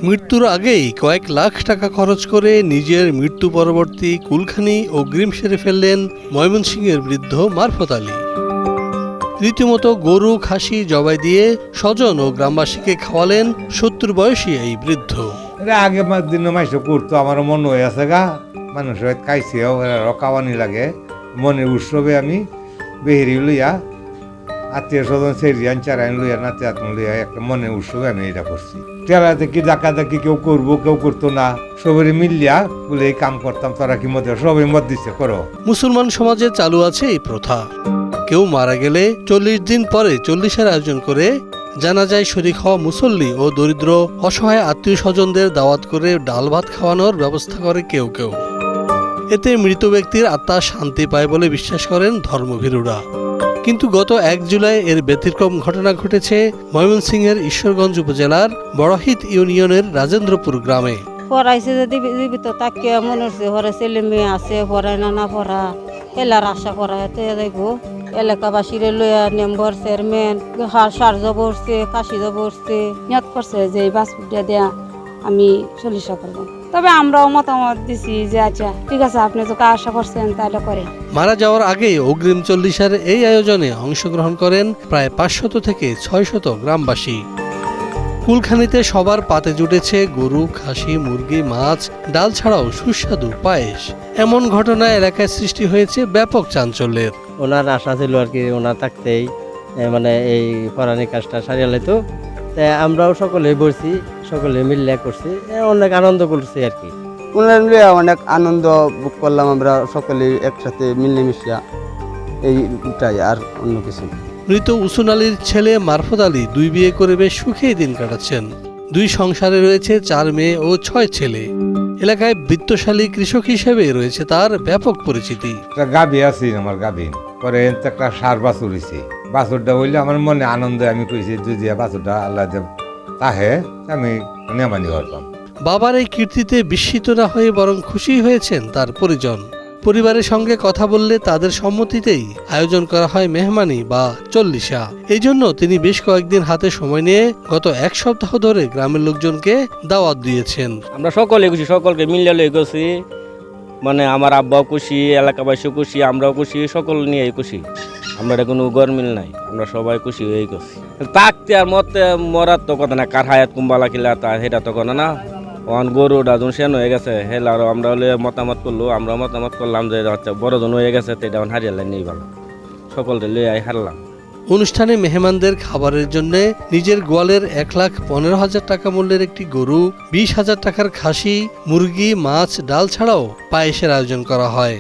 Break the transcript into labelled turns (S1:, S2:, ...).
S1: মৃত্যুর আগেই কয়েক লাখ টাকা খরচ করে নিজের মৃত্যু পরবর্তী কুলখানি অগ্রিম সেরে ফেললেন ময়মনসিংহের বৃদ্ধ মারফত আলী। রীতিমতো গরু খাসি জবাই দিয়ে স্বজন ও গ্রামবাসীকে খাওয়ালেন 70 বয়সী এই বৃদ্ধ।
S2: আগে দিন মাইস করতো, আমার মনে হয়ে আছে গা, মানুষ খাইছে কাওয়ানি লাগে। মনের উৎসবে আমি বেহেরি লইয়া আত্মীয় স্বজন সেরিয়ান চারাইন লইয়া নাতে আত্ম লইয়া একটা মনের উৎসবে আমি এটা করছি। টেরা দেখি ডাকা দেখি কেউ করবো কেউ করতো না, সবাই মিলিয়া বলে এই কাম করতাম। তারা কি মধ্যে সবাই মত দিচ্ছে করো।
S1: মুসলমান সমাজে চালু আছে এই প্রথা। কেউ মারা গেলে 40 দিন পরে 40-এর আয়োজন করে জানাজায় শরীক হওয়া মুসল্লি ও দরিদ্র অসহায় আত্মীয় স্বজনদের দাওয়াত করে ডাল ভাত খাওয়ানোর ব্যবস্থা করে কেউ কেউ। এতে মৃত ব্যক্তির আত্মা শান্তি পায় বলে বিশ্বাস করেন ধর্মভীরুরা। কিন্তু গত 1 জুলাই এর ব্যতিক্রম ঘটনা ঘটেছে ময়মনসিংহের ঈশ্বরগঞ্জ উপজেলার বড়হিত ইউনিয়নের রাজেন্দ্রপুর গ্রামে।
S3: পড়াইছে যদি জীবিত তাকে মনে হচ্ছে ঘরে ছেলে মেয়ে আছে, পড়ায় না পড়া এলার আশা করা এতে যাইব। এলাকাবাসীরে লইয়া মেম্বার চেয়ারম্যান সার্জ বসছে, কাশি বসছে, নিয়ত করছে যে এই পাসপোর্টটা দেয়া আমি চল্লিশা করবো। তবে আমরাও মতামত দিছি যে আচ্ছা ঠিক আছে, আপনি তো আশা করছেন তাহলে করে।
S1: মারা যাওয়ার আগে অগ্রিম 40-এর এই আয়োজনে অংশগ্রহণ করেন প্রায় 500 থেকে 600 গ্রামবাসী। কুলখানিতে সবার পাতে জুটেছে গরু, খাসি, মুরগি, মাছ, ডাল ছাড়াও সুস্বাদু পায়েস। এমন ঘটনা এলাকায় সৃষ্টি হয়েছে ব্যাপক চাঞ্চল্যের।
S4: ওনার আশা ছিল আর কি, ওনার থাকতেই মানে এই পরাণিক কাজটা সারিয়ে লাইতো। তাই আমরাও সকলে বসছি, সকলে মিলে করছি, অনেক আনন্দ করছি আর কি।
S5: অনেক আনন্দ ভোগ করলাম আমরা সকলে একসাথে মিলেমিশিয়া, এইটাই আর অন্য কিছু।
S1: মৃত উসুন আলীর ছেলে মারফত আলী 2 বিয়ে করে বেশ সুখেই দিন কাটাচ্ছেন। 2 সংসারে রয়েছে 4 মেয়ে ও 6 ছেলে। এলাকায় বিত্তশালী কৃষক হিসেবে রয়েছে তার ব্যাপক পরিচিতি।
S2: গাভী আছি, আমার গাভী পরে একটা সার বাছুর হয়েছে। বাছুরটা হইলে আমার মনে আনন্দ, আমি কইছি যদি বাছুরটা আল্লাহ দেব তাহে আমি নেমানি করতাম।
S1: বাবার এই কীর্তিতে বিস্মিত না হয়ে বরং খুশি হয়েছেন তার পরিজন। পরিবারের সঙ্গে কথা বললে তাদের সম্মতিতেই আয়োজন করা হয় মেহমানি বা চল্লিশা। এই জন্য তিনি বেশ কয়েকদিন হাতে সময় নিয়ে গত 1 সপ্তাহ ধরে গ্রামের লোকজনকে দাওয়াত দিয়েছেন।
S4: আমরা সকলে খুশি, সকলকে মিলিয়ে গেছি। মানে আমার আব্বাও খুশি, এলাকাবাসীও খুশি, আমরাও খুশি, সকল নিয়ে খুশি। আমরা এটা কোনো গরমিল নাই, আমরা সবাই খুশি হয়ে গেছি। থাকতে আর মতে মরার তো কথা না, কার হায়াত কুম্বালা কিলা তা সেটা তো কথা না। ওয়ান গরুটা যখন সেন হয়ে গেছে হেলা আরো আমরা হলে মতামত করলো, আমরা মতামত করলাম যে আচ্ছা বড় জন হয়ে গেছে, এটা হারিয়ে নেই ভালো, সকলটা লইয়া হারলাম।
S1: অনুষ্ঠানে মেহমানদের খাবারের জন্য নিজের গোয়ালের 1,15,000 টাকা মূল্যের একটি গরু, 20,000 টাকার খাসি, মুরগি, মাছ, ডাল ছাড়াও পায়েসের আয়োজন করা হয়।